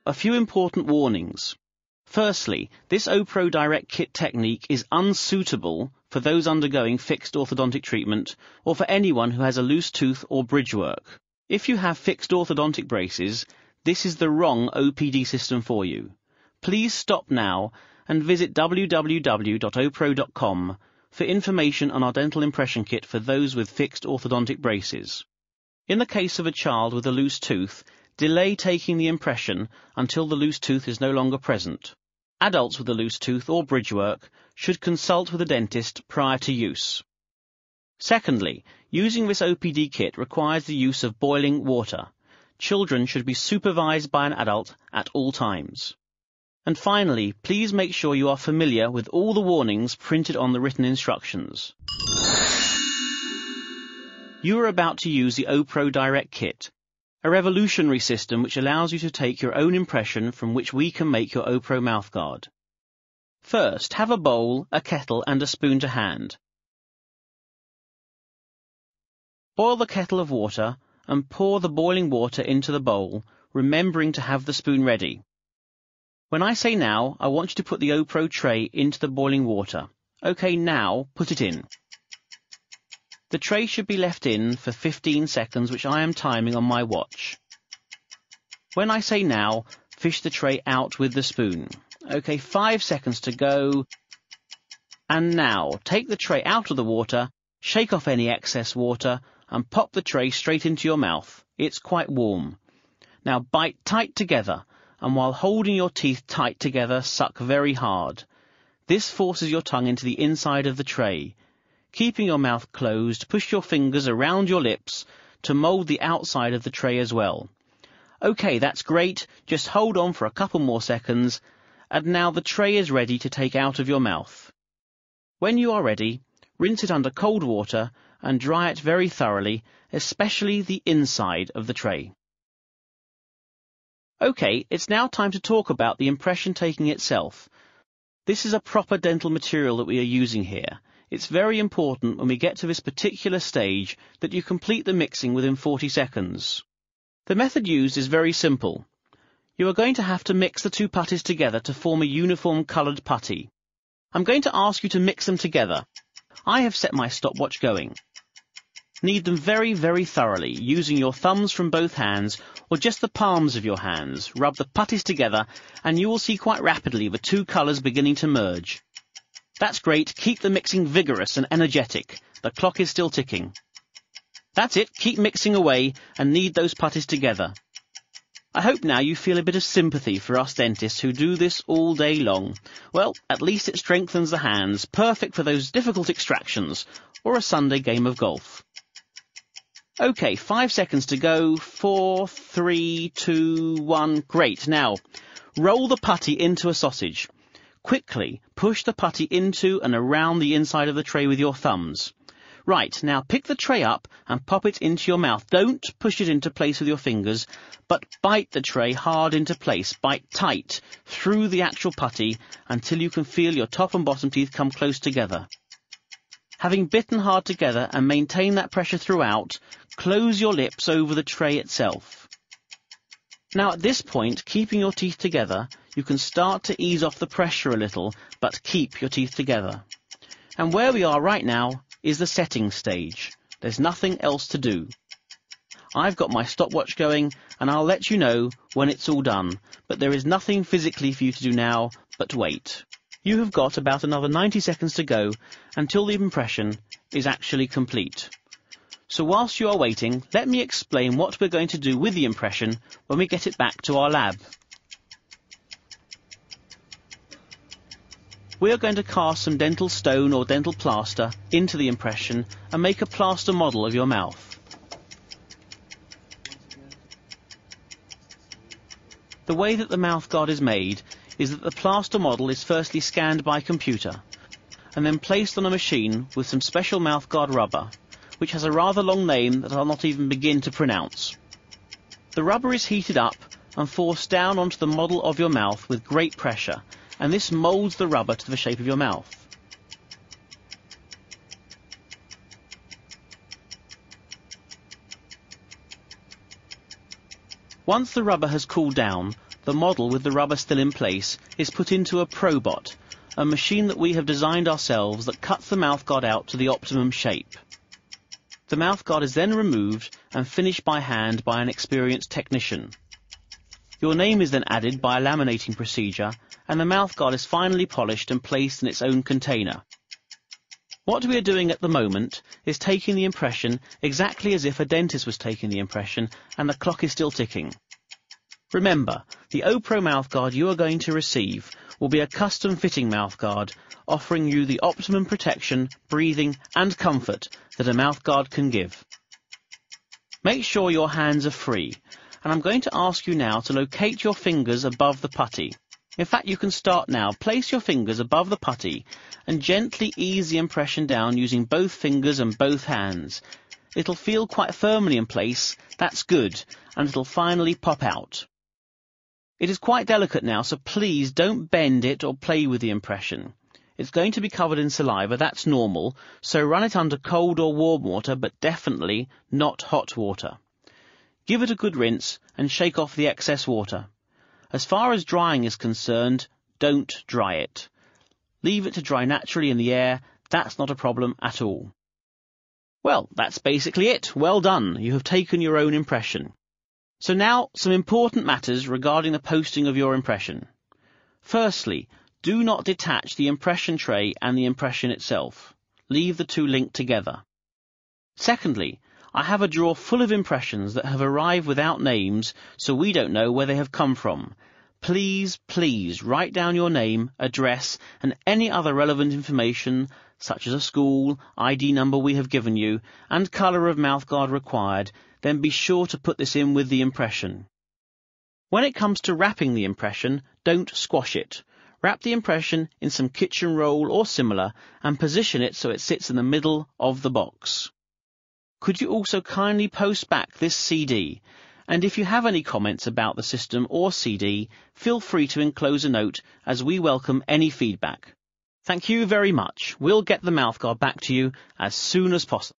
a few important warnings. Firstly, this OPRO Direct Kit technique is unsuitable for those undergoing fixed orthodontic treatment or for anyone who has a loose tooth or bridge work. If you have fixed orthodontic braces, this is the wrong OPD system for you. Please stop now and visit www.opro.com for information on our dental impression kit for those with fixed orthodontic braces. In the case of a child with a loose tooth, delay taking the impression until the loose tooth is no longer present. Adults with a loose tooth or bridge work should consult with a dentist prior to use. Secondly, using this OPD kit requires the use of boiling water. Children should be supervised by an adult at all times. And finally, please make sure you are familiar with all the warnings printed on the written instructions. You are about to use the OPRO Direct Kit, a revolutionary system which allows you to take your own impression from which we can make your OPRO mouthguard. First, have a bowl, a kettle and a spoon to hand. Boil the kettle of water and pour the boiling water into the bowl, remembering to have the spoon ready. When I say now, I want you to put the OPRO tray into the boiling water. OK, now put it in. The tray should be left in for 15 seconds, which I am timing on my watch. When I say now, fish the tray out with the spoon. OK, 5 seconds to go. And now, take the tray out of the water, shake off any excess water, and pop the tray straight into your mouth. It's quite warm. Now bite tight together, and while holding your teeth tight together, suck very hard. This forces your tongue into the inside of the tray. Keeping your mouth closed, push your fingers around your lips to mould the outside of the tray as well. OK, that's great. Just hold on for a couple more seconds, and now the tray is ready to take out of your mouth. When you are ready, rinse it under cold water and dry it very thoroughly, especially the inside of the tray. OK, it's now time to talk about the impression taking itself. This is a proper dental material that we are using here. It's very important when we get to this particular stage that you complete the mixing within 40 seconds. The method used is very simple. You are going to have to mix the two putties together to form a uniform coloured putty. I'm going to ask you to mix them together. I have set my stopwatch going. Knead them very, very thoroughly, using your thumbs from both hands or just the palms of your hands. Rub the putties together and you will see quite rapidly the two colours beginning to merge. That's great. Keep the mixing vigorous and energetic. The clock is still ticking. That's it. Keep mixing away and knead those putties together. I hope now you feel a bit of sympathy for us dentists who do this all day long. Well, at least it strengthens the hands, perfect for those difficult extractions or a Sunday game of golf. OK, 5 seconds to go. 4, 3, 2, 1. Great. Now, roll the putty into a sausage. Quickly push the putty into and around the inside of the tray with your thumbs. Right, now pick the tray up and pop it into your mouth. Don't push it into place with your fingers, but bite the tray hard into place. Bite tight through the actual putty until you can feel your top and bottom teeth come close together. Having bitten hard together and maintain that pressure throughout, close your lips over the tray itself. Now at this point, keeping your teeth together, you can start to ease off the pressure a little, but keep your teeth together. And where we are right now is the setting stage. There's nothing else to do. I've got my stopwatch going, and I'll let you know when it's all done, but there is nothing physically for you to do now but wait. You have got about another 90 seconds to go until the impression is actually complete. So whilst you are waiting, let me explain what we're going to do with the impression when we get it back to our lab. We are going to cast some dental stone or dental plaster into the impression and make a plaster model of your mouth. The way that the mouthguard is made is that the plaster model is firstly scanned by computer and then placed on a machine with some special mouthguard rubber, which has a rather long name that I'll not even begin to pronounce. The rubber is heated up and forced down onto the model of your mouth with great pressure, and this moulds the rubber to the shape of your mouth. Once the rubber has cooled down, the model with the rubber still in place is put into a ProBot, a machine that we have designed ourselves that cuts the mouthguard out to the optimum shape. The mouthguard is then removed and finished by hand by an experienced technician. Your name is then added by a laminating procedure, and the mouthguard is finally polished and placed in its own container. What we are doing at the moment is taking the impression exactly as if a dentist was taking the impression and the clock is still ticking. Remember, the OPRO mouthguard you are going to receive will be a custom fitting mouthguard offering you the optimum protection, breathing and comfort that a mouthguard can give. Make sure your hands are free, and I'm going to ask you now to locate your fingers above the putty. In fact, you can start now. Place your fingers above the putty and gently ease the impression down using both fingers and both hands. It'll feel quite firmly in place, that's good, and it'll finally pop out. It is quite delicate now, so please don't bend it or play with the impression. It's going to be covered in saliva, that's normal, so run it under cold or warm water, but definitely not hot water. Give it a good rinse and shake off the excess water. As far as drying is concerned, don't dry it. Leave it to dry naturally in the air, that's not a problem at all. Well, that's basically it. Well done, you have taken your own impression. So now, some important matters regarding the posting of your impression. Firstly, do not detach the impression tray and the impression itself. Leave the two linked together. Secondly, I have a drawer full of impressions that have arrived without names, so we don't know where they have come from. Please, please write down your name, address, and any other relevant information, such as a school, ID number we have given you, and colour of mouthguard required, then be sure to put this in with the impression. When it comes to wrapping the impression, don't squash it. Wrap the impression in some kitchen roll or similar, and position it so it sits in the middle of the box. Could you also kindly post back this CD? And if you have any comments about the system or CD, feel free to enclose a note, as we welcome any feedback. Thank you very much. We'll get the mouthguard back to you as soon as possible.